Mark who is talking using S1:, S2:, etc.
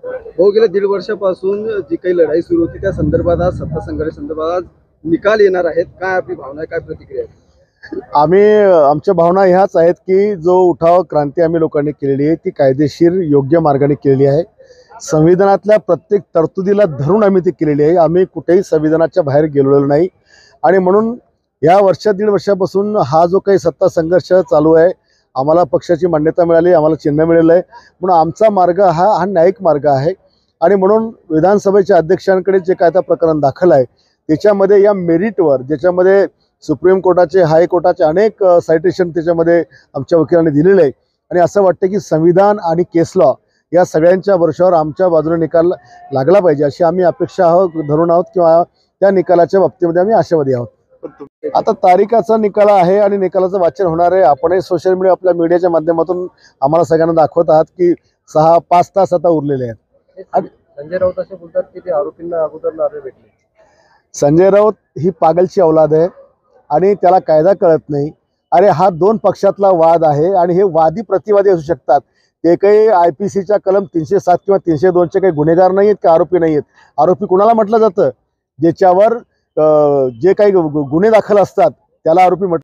S1: हो, गेल्या दीड वर्षापासून जी काही लढाई सुरू होती त्या संदर्भात आज सत्ता संघर्ष संदर्भात आज निकाल येणार आहेत. काय आपली भावना आहे, काय प्रतिक्रिया आहे?
S2: आम्ही आमच्या भावना ह्याच आहेत की जो उठाव क्रांती आम्ही लोकांनी केलेली आहे ती कायदेशीर योग्य मार्गाने केलेली आहे. संविधानातल्या प्रत्येक तरतुदीला धरून आम्ही ती केलेली आहे. आम्ही कुठेही संविधानाच्या बाहेर गेलेलो नाही आणि म्हणून या दीड वर्षापासून हा जो काही सत्ता संघर्ष चालू आहे, आम्हाला पक्षाची मान्यता मिळाली, आम्हाला चिन्ह मिळालं आहे, म्हणून आमचा मार्ग हा न्यायिक मार्ग आहे. आणि म्हणून विधानसभेच्या अध्यक्षांकडे जे काय आता प्रकरण दाखल आहे त्याच्यामध्ये या मेरिटवर, ज्याच्यामध्ये सुप्रीम कोर्टाचे, हायकोर्टाचे अनेक सायटेशन त्याच्यामध्ये आमच्या वकिलांनी दिलेले आहे आणि असं वाटतं की संविधान आणि केस लॉ या सगळ्यांच्या वर्षावर आमच्या बाजूने निकाल लागला पाहिजे अशी आम्ही अपेक्षा धरून आहोत किंवा त्या निकालाच्या बाबतीमध्ये आम्ही आशावादी आहोत. आता तारीखाचा निकाल आहे आणि निकालाचं वाचन होणार आहे. आपणही सोशल मीडिया, आपल्या मीडियाच्या माध्यमातून आम्हाला सगळ्यांना दाखवत आहात की 5 तास आता उरलेले आहेत.
S1: संजय राऊत असे बोलतात की ते आरोपींना अगोदर नारे भेटले.
S2: संजय राऊत ही पागलची औलाद आहे आणि त्याला कायदा कळत नाही. अरे हा 2 पक्षातला वाद आहे आणि हे वादी प्रतिवादी असू शकतात. ते काही IPCच्या कलम 307 किंवा 302चे काही गुन्हेगार नाही आहेत, का आरोपी नाही आहेत. आरोपी कुणाला म्हटलं जातं? ज्याच्यावर जे काही गुन्हे दाखल असतात त्याला आरोपी म्हटलं